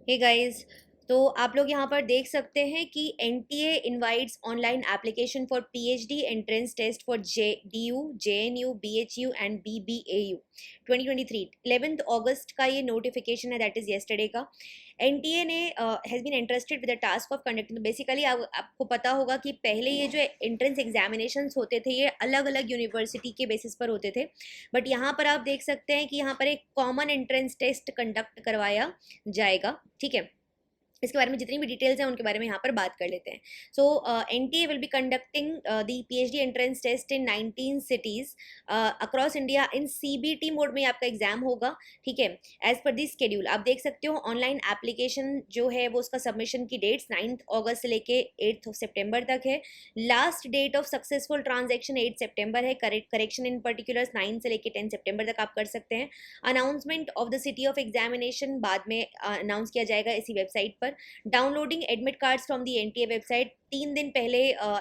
Hey guys, तो आप लोग यहाँ पर देख सकते हैं कि NTA invites online application for PhD entrance test for JDU, JNU, BHU and BBAU 2023 11th अगस्त का ये नोटिफिकेशन है, दैट इज येस्टरडे का। एनटीए ने has been interested with the task of conducting. Basically आपको पता होगा कि पहले ये जो एंट्रेंस एग्जामिनेशंस होते थे ये अलग अलग यूनिवर्सिटी के बेसिस पर होते थे, बट यहाँ पर आप देख सकते हैं कि यहाँ पर एक कॉमन एंट्रेंस टेस्ट कंडक्ट करवाया जाएगा। ठीक है, इसके बारे में जितनी भी डिटेल्स हैं उनके बारे में यहाँ पर बात कर लेते हैं। So NTA will be conducting the PhD entrance test in 19 cities across India in CBT mode में आपका एग्जाम होगा। ठीक है, एज पर दी स्केड्यूल आप देख सकते हो ऑनलाइन एप्लीकेशन जो है वो उसका सबमिशन की डेट्स 9 अगस्त से लेके 8 सितंबर तक है। Last date of successful transaction 8 सितंबर है। करेक्शन इन पर्टिकुलर 9 से लेके 10 सितंबर तक आप कर सकते हैं। Announcement of the city of examination बाद में अनाउंस किया जाएगा इसी वेबसाइट पर। Downloading admit cards from the NTA website 3 दिन पहले,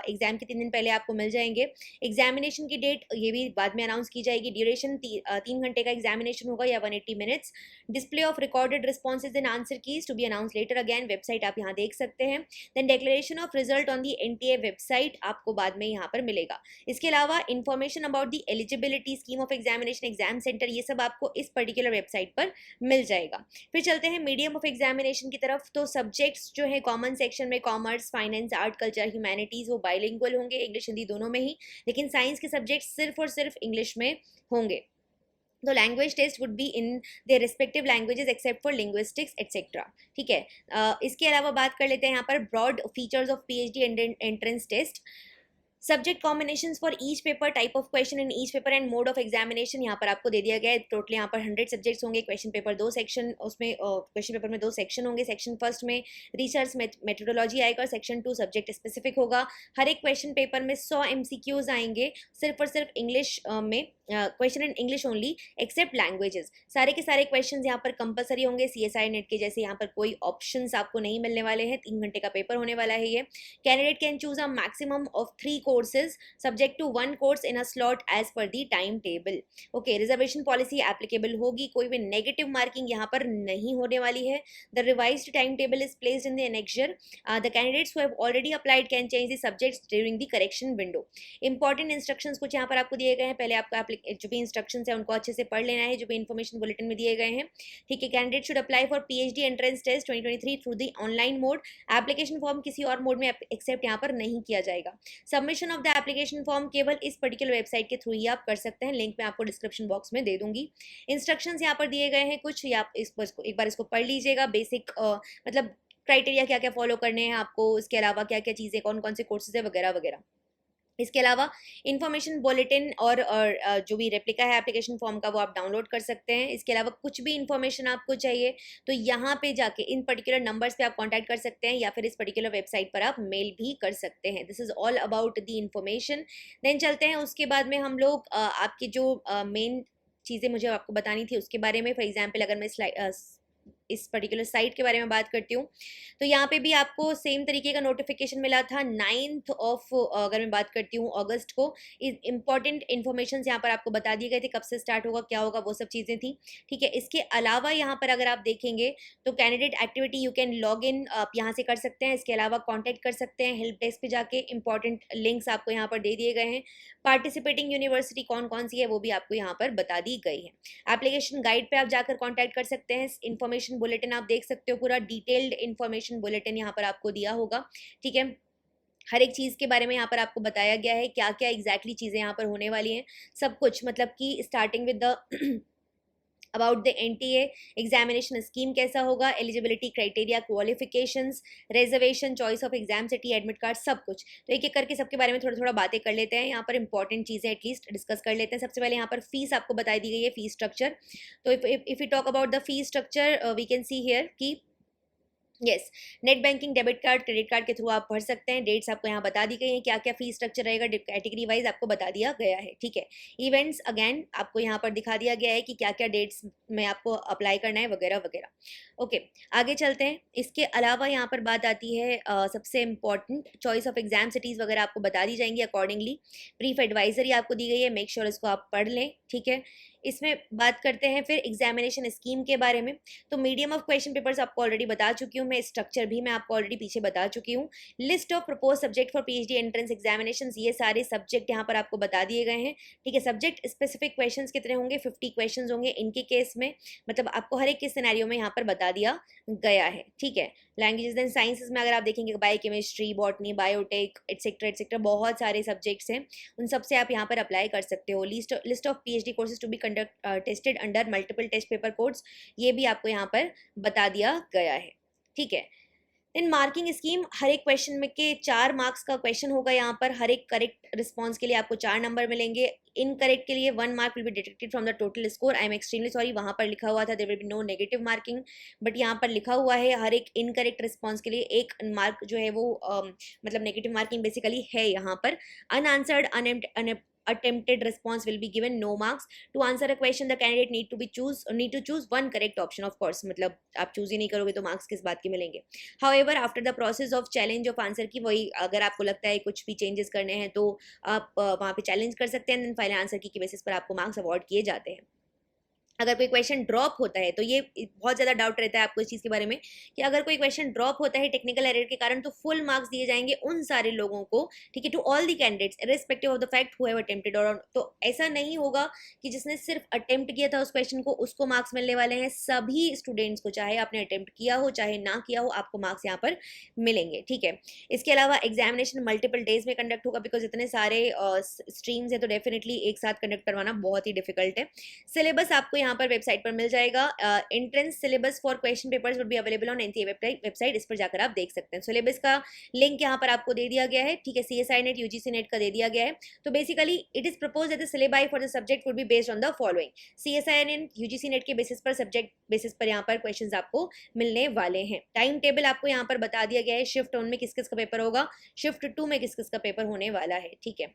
एग्जाम के 3 दिन पहले आपको मिल जाएंगे। एग्जामिनेशन की डेट ये भी बाद में अनाउंस की जाएगी। ड्यूरेशन 3 घंटे का एग्जामिनेशन होगा या 180 minutes. Display of recorded responses and answer keys to be announce later. Again website आप यहाँ देख सकते हैं। Then declaration of result on the NTA website आपको बाद में यहाँ पर मिलेगा। इसके अलावा information about the eligibility, scheme of examination, exam centre, ये सब आपको इस पर्टिकुलर वेबसाइट पर मिल जाएगा। फिर चलते हैं मीडियम ऑफ एग्जामिनेशन की तरफ। तो सब्जेक्ट्स जो है कॉमन सेक्शन में commerce, finance, art, culture, humanities वो बाइलिंगुअल होंगे, इंग्लिश हिंदी दोनों में ही। लेकिन साइंस के सब्जेक्ट्स सिर्फ और सिर्फ इंग्लिश में होंगे। तो language test would be in their respective languages except for linguistics etcetera. ठीक है, इसके अलावा बात कर लेते हैं यहाँ पर broad features of PhD entrance test. Subject combinations for each paper, type of question in each paper and mode of examination यहाँ पर आपको दे दिया गया है। टोटल यहाँ पर 100 सब्जेक्ट्स होंगे। क्वेश्चन पेपर 2 सेक्शन, उसमें क्वेश्चन पेपर में 2 सेक्शन होंगे। सेक्शन फर्स्ट में रिसर्च मेथोडोलॉजी आएगा और सेक्शन 2 सब्जेक्ट स्पेसिफिक होगा। हर एक क्वेश्चन पेपर में 100 एमसीक्यूज आएंगे, सिर्फ और सिर्फ इंग्लिश में, question in English only except languages. सारे के सारे क्वेश्चन यहाँ पर कंपलसरी होंगे, सीएसआई नेट के जैसे। यहाँ पर कोई ऑप्शंस आपको नहीं मिलने वाले हैं। 3 घंटे का पेपर होने वाला है ये। Candidate can choose a maximum of 3 courses subject to 1 course in a slot as per the timetable. Okay, reservation policy applicable होगी। कोई भी नेगेटिव मार्किंग यहाँ पर नहीं होने वाली है। The revised timetable is placed in the annexure. The candidates who have already applied can change the subjects during the correction window. Important instructions कुछ यहाँ पर आपको दिए गए हैं। पहले आपका जो भी इंस्ट्रक्शंस है उनको अच्छे से पढ़ लेना है, जो भी इन्फॉर्मेशन बुलेटिन में दिए गए हैं। ठीक है, candidate should apply for PhD entrance test 2023 through the online mode. Application form किसी और मोड में एक्सेप्ट यहाँ पर नहीं किया जाएगा। Submission of the application form केवल इस पर्टिकुलर वेबसाइट के थ्रू ही आप कर सकते हैं। लिंक मैं आपको डिस्क्रिप्शन बॉक्स में दे दूंगी। इंस्ट्रक्शंस यहाँ पर दिए गए हैं कुछ, या आप एक बार इसको पढ़ लीजिएगा। बेसिक मतलब क्राइटेरिया क्या क्या फॉलो करने हैं आपको, इसके अलावा क्या क्या चीज़ें, कौन कौन से कोर्सेज है वगैरह वगैरह। इसके अलावा इन्फॉर्मेशन बुलेटिन और जो भी रेप्लिका है एप्लीकेशन फॉर्म का वो आप डाउनलोड कर सकते हैं। इसके अलावा कुछ भी इन्फॉर्मेशन आपको चाहिए तो यहाँ पे जाके इन पर्टिकुलर नंबर्स पे आप कांटेक्ट कर सकते हैं, या फिर इस पर्टिकुलर वेबसाइट पर आप मेल भी कर सकते हैं। This is all about the information. Then चलते हैं उसके बाद में हम लोग आपकी जो मेन चीज़ें मुझे आपको बतानी थी उसके बारे में। फॉर एग्जाम्पल अगर मैं इस पर्टिकुलर साइट के बारे में बात करती हूँ तो यहाँ पे भी आपको सेम तरीके का नोटिफिकेशन मिला था 9th ऑफ, अगर मैं बात करती हूँ अगस्त को। इंपॉर्टेंट इन्फॉर्मेशन यहाँ पर आपको बता दिए गए थे, कब से स्टार्ट होगा, क्या होगा, वो सब चीज़ें थी। ठीक है, इसके अलावा यहाँ पर अगर आप देखेंगे तो candidate activity you can log in आप यहाँ से कर सकते हैं। इसके अलावा कॉन्टैक्ट कर सकते हैं हेल्प डेस्क पे जाके। इंपॉर्टेंट लिंक्स आपको यहाँ पर दे दिए गए हैं। पार्टिसिपेटिंग यूनिवर्सिटी कौन कौन सी है वो भी आपको यहाँ पर बता दी गई है। एप्लीकेशन गाइड पे आप जाकर कॉन्टैक्ट कर सकते हैं। इन्फॉर्मेशन बुलेटिन आप देख सकते हो, पूरा डिटेल्ड इन्फॉर्मेशन बुलेटिन यहाँ पर आपको दिया होगा। ठीक है, हर एक चीज़ के बारे में यहाँ पर आपको बताया गया है, क्या क्या एग्जैक्टली चीज़ें यहाँ पर होने वाली हैं, सब कुछ। मतलब कि starting with the about the NTA examination scheme कैसा होगा, eligibility criteria, qualifications, reservation, choice of exam city, admit card, सब कुछ। तो एक एक करके सबके बारे में थोड़ा थोड़ा बातें कर लेते हैं। यहाँ पर इंपॉर्टेंट चीज़ें एटलीस्ट डिस्कस कर लेते हैं। सबसे पहले यहाँ पर फीस आपको बताई दी गई है, फीस स्ट्रक्चर। तो if you talk about the fees structure we can see here कि yes, net banking, debit card, credit card के थ्रू आप भर सकते हैं। डेट्स आपको यहाँ बता दी गई हैं, क्या क्या फी स्ट्रक्चर रहेगा, कैटेगरी वाइज आपको बता दिया गया है, ठीक है। इवेंट्स अगेन आपको यहाँ पर दिखा दिया गया है कि क्या क्या डेट्स में आपको अप्लाई करना है वगैरह वगैरह। ओके, आगे चलते हैं। इसके अलावा यहाँ पर बात आती है सबसे important, choice of exam cities वगैरह आपको बता दी जाएंगी अकॉर्डिंगली। ब्रीफ एडवाइजरी आपको दी गई है, मेक श्योर इसको आप पढ़ लें, ठीक है। इसमें बात करते हैं फिर एग्जामिनेशन स्कीम के बारे में। तो मीडियम ऑफ क्वेश्चन पेपर्स आपको ऑलरेडी बता चुकी हूँ मैं, स्ट्रक्चर भी मैं आपको ऑलरेडी पीछे बता चुकी हूँ। List of propose subject for PhD entrance examination, ये सारे सब्जेक्ट यहाँ पर आपको बता दिए गए हैं, ठीक है। सब्जेक्ट स्पेसिफिक क्वेश्चंस कितने होंगे, 50 क्वेश्चंस होंगे इनके केस में, मतलब आपको हर एक के सिनेरियो में यहाँ पर बता दिया गया है, ठीक है। लैंग्वेजेस एंड साइंसेज में अगर आप देखेंगे bio chemistry, botany, biotech etcetera etcetera, बहुत सारे सब्जेक्ट्स हैं, उन सब से आप यहाँ पर अप्लाई कर सकते हो। List of PhD courses to be conduct tested under multiple test paper codes, ये भी आपको यहाँ पर बता दिया गया है, ठीक है। इन मार्किंग स्कीम, हर एक क्वेश्चन में के 4 मार्क्स का क्वेश्चन होगा यहाँ पर, हर एक करेक्ट रिस्पॉन्स के लिए आपको 4 नंबर मिलेंगे। इनकरेक्ट के लिए 1 mark will be deducted from the total score. I am extremely sorry, वहाँ पर लिखा हुआ था there will be no negative marking, but यहाँ पर लिखा हुआ है हर एक इनकरेक्ट रिस्पॉन्स के लिए 1 मार्क जो है वो मतलब नेगेटिव मार्किंग बेसिकली है यहाँ पर। Unanswered attempted response will be given no marks. To answer a question the candidate need to choose one correct option, of course, मतलब आप चूज ही नहीं करोगे तो मार्क्स किस बात के मिलेंगे। However after the process of challenge of answer की, वही अगर आपको लगता है कुछ भी चेंजेस करने हैं तो आप वहाँ पे चैलेंज कर सकते हैं, देन फाइनल आंसर की बेसिस पर आपको मार्क्स अवार्ड किए जाते हैं। अगर कोई क्वेश्चन ड्रॉप होता है, तो ये बहुत ज़्यादा डाउट रहता है आपको इस चीज़ के बारे में कि अगर कोई क्वेश्चन ड्रॉप होता है टेक्निकल एरर के कारण, तो फुल मार्क्स दिए जाएंगे उन सारे लोगों को, ठीक है, to all the candidates irrespective of the fact who have attempted और। तो ऐसा नहीं होगा कि जिसने सिर्फ अटेम्प्ट किया था उस क्वेश्चन को उसको मार्क्स मिलने वाले हैं, सभी स्टूडेंट्स को, चाहे आपने अटेम्प्ट किया हो चाहे ना किया हो, आपको मार्क्स यहाँ पर मिलेंगे, ठीक है। इसके अलावा एग्जामिनेशन मल्टीपल डेज में कंडक्ट होगा, बिकॉज इतने सारे स्ट्रीम्स हैं तो डेफिनेटली एक साथ कंडक्ट करवाना बहुत ही डिफिकल्ट है। सिलेबस आपको यहाँ पर वेबसाइट पर मिल जाएगा। Entrance syllabus for question papers would be available on NTA website, इस पर जाकर आप देख सकते हैं। सिलेबस का लिंक यहाँ पर आपको दे दिया गया है, ठीक है। सीएसआई नेट, यूजीसी नेट का दे दिया गया है। तो basically it is propose that the syllabi for the subject would be based on the following. CSI net, UGC net के बेसिस पर, सब्जेक्ट बेसिस पर यहाँ पर क्वेश्चंस आपको मिलने वाले हैं। टाइम टेबल आपको यहाँ पर बता दिया गया है, शिफ्ट 1 में किस किस का पेपर होगा, शिफ्ट 2 में किस किस का पेपर होने वाला है, ठीक है।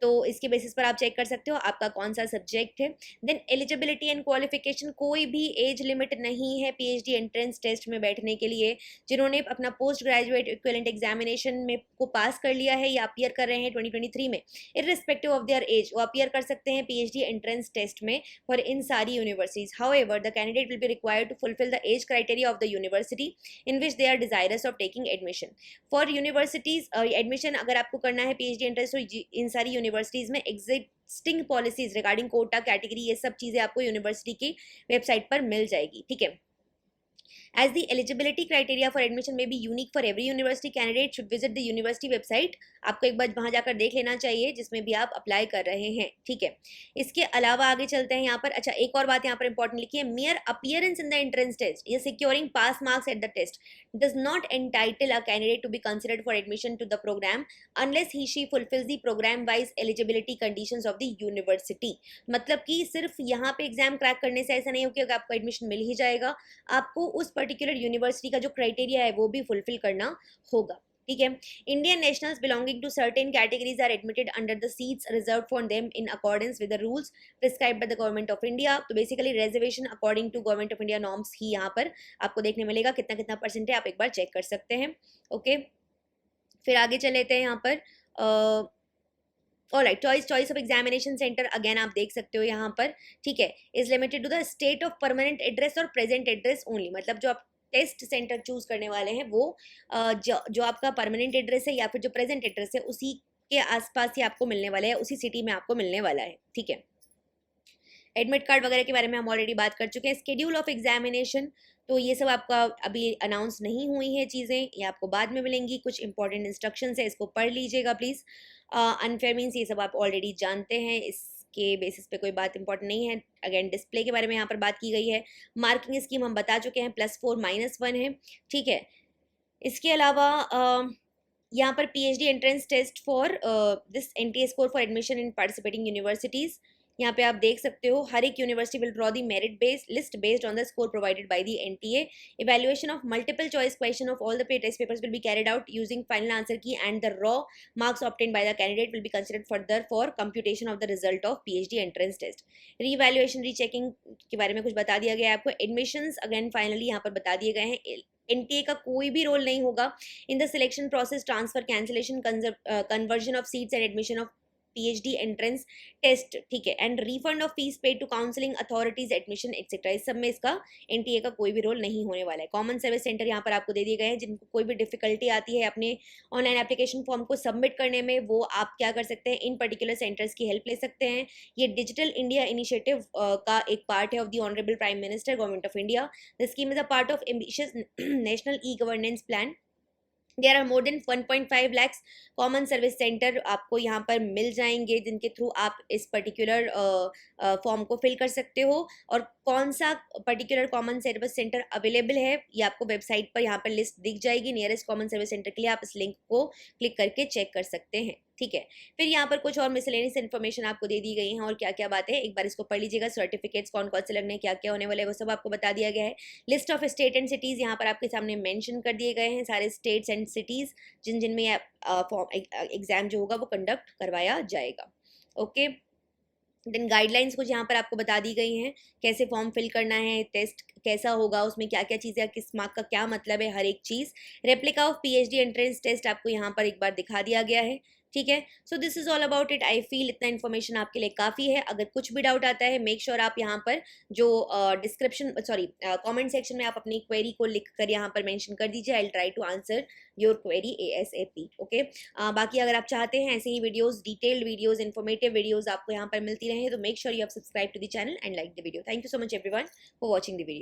तो इसके बेसिस पर आप चेक कर सकते हो आपका कौन सा सब्जेक्ट है। देन एलिजिबिलिटी एंड क्वालिफिकेशन, कोई भी एज लिमिट नहीं है पीएचडी एंट्रेंस टेस्ट में बैठने के लिए। जिन्होंने अपना पोस्ट ग्रेजुएट इक्विवेलेंट एग्जामिनेशन में को पास कर लिया है या अपीयर कर रहे हैं 2023 में, इररिस्पेक्टिव ऑफ देयर एज, वो अपीयर कर सकते हैं पीएचडी एंट्रेंस टेस्ट में फॉर इन सारी universities. However the candidate will be required to fulfil the age criteria of the university in which they are desirous of taking admission. For universities admission अगर आपको करना है पीएचडी एंट्रेंस, तो इन सारी universities में existing policies regarding quota category, ये सब चीजें आपको यूनिवर्सिटी की वेबसाइट पर मिल जाएगी, ठीक है। As the eligibility criteria for admission may be unique for every university, candidate should visit the university website. आपको एक बार वहां जाकर देख लेना चाहिए जिसमें भी आप अप्लाई कर रहे हैं, ठीक है। इसके अलावा आगे चलते हैं यहाँ पर। अच्छा, एक और बात यहाँ पर इंपॉर्टेंट लिखी है, mere appearance in the entrance test या securing pass marks at the test does not entitle a candidate to be considered for admission to the program unless he she fulfills the program wise eligibility conditions of the university। मतलब कि सिर्फ यहाँ पे exam crack करने से ऐसा नहीं हो कि आपको एडमिशन मिल ही जाएगा, आपको उस पर्टिकुलर यूनिवर्सिटी का जो क्राइटेरिया है वो भी फुलफिल करना होगा, ठीक है। Indian nationals belonging to certain categories are admitted under the seats reserved for them in accordance with the rules prescribed by the government of India. तो basically reservation according to government of India norms ही यहाँ पर आपको देखने मिलेगा, कितना कितना percent है आप एक बार चेक कर सकते हैं, ओके। फिर आगे चले लेते हैं यहाँ पर। Alright, choice of examination centre again आप देख सकते हो यहाँ पर, ठीक है। Is limited to the state of permanent address और प्रेजेंट एड्रेस ओनली। मतलब जो आप टेस्ट सेंटर चूज करने वाले हैं वो जो आपका परमानेंट एड्रेस है या फिर जो प्रेजेंट एड्रेस है उसी के आसपास ही आपको मिलने वाला है, उसी सिटी में आपको मिलने वाला है, ठीक है। एडमिट कार्ड वगैरह के बारे में हम ऑलरेडी बात कर चुके हैं। स्केड्यूल ऑफ एग्जामिनेशन, तो ये सब आपका अभी अनाउंस नहीं हुई है चीज़ें, ये आपको बाद में मिलेंगी। कुछ इंपॉर्टेंट इंस्ट्रक्शंस है, इसको पढ़ लीजिएगा प्लीज़। अनफेयर मीन्स ये सब आप ऑलरेडी जानते हैं, इसके बेसिस पे कोई बात इंपॉर्टेंट नहीं है। अगेन डिस्प्ले के बारे में यहाँ पर बात की गई है। मार्किंग स्कीम हम बता चुके हैं, +4 -1 है, ठीक है। इसके अलावा यहाँ पर PhD entrance test for this NTA score for admission in participating universities, यहाँ पे आप देख सकते हो हर एक university will draw the merit based list based on the score provided by the NTA. Evaluation of multiple choice question of all the test papers will be carried out using final answer key and the raw marks obtained by the candidate will be considered further for computation of the result of PhD entrance test. Revaluation rechecking के बारे में कुछ बता दिया गया है आपको. Admissions again finally यहाँ पर बता दिए गए हैं. एनटीए का कोई भी रोल नहीं होगा in the selection process, transfer, cancellation, conversion of seats and admission of PhD entrance test. ठीक है. And refund of fees paid to counselling authorities, admission etcetera. इस सब में इसका एनटीए का कोई भी रोल नहीं होने वाला है. कॉमन सर्विस सेंटर यहाँ पर आपको दे दिए गए हैं. जिनको कोई भी डिफिकल्टी आती है अपने ऑनलाइन एप्लीकेशन फॉर्म को सबमिट करने में, वो आप क्या कर सकते हैं, इन पर्टिकुलर सेंटर्स की हेल्प ले सकते हैं. ये डिजिटल इंडिया इनिशिएटिव का एक पार्ट है of the honourable prime minister government of India. The scheme is a part of ambitious national e governance plan. There are more than 1.5 lakhs common service centre आपको यहाँ पर मिल जाएंगे, जिनके through आप इस पर्टिकुलर फॉर्म को fill कर सकते हो. और कौन सा particular common service centre available है ये आपको वेबसाइट पर यहाँ पर लिस्ट दिख जाएगी. नियरेस्ट कॉमन सर्विस सेंटर के लिए आप इस लिंक को क्लिक करके चेक कर सकते हैं. ठीक है. फिर यहाँ पर कुछ और मिसलेनियस इन्फॉर्मेशन आपको दे दी गई है और क्या क्या बातें हैं एक बार इसको पढ़ लीजिएगा. सर्टिफिकेट्स कौन कौन से लगने, क्या क्या होने वाले, वो सब आपको बता दिया गया है. List of state and cities यहाँ पर आपके सामने मेंशन कर दिए गए हैं. सारे स्टेट्स एंड सिटीज़ जिनमें फॉर्म एग्जाम जो होगा वो कंडक्ट करवाया जाएगा. ओके. देन गाइडलाइंस कुछ यहाँ पर आपको बता दी गई हैं. कैसे फॉर्म फिल करना है, टेस्ट कैसा होगा, उसमें क्या क्या चीज़ें, किस मार्क का क्या मतलब है, हर एक चीज़. Replica of PhD entrance test आपको यहाँ पर एक बार दिखा दिया गया है. ठीक है. So this is all about it. I feel इतना इन्फॉर्मेशन आपके लिए काफ़ी है. अगर कुछ भी डाउट आता है मेक श्योर आप यहाँ पर जो डिस्क्रिप्शन कमेंट सेक्शन में आप अपनी क्वेरी को लिख कर यहाँ पर मेंशन कर दीजिए. I will try to answer your query ASAP. Okay. बाकी अगर आप चाहते हैं ऐसे ही videos, detailed videos, informative videos आपको यहाँ पर मिलती रहे तो make sure you have subscribe to the channel and like the video. Thank you so much everyone for watching the video.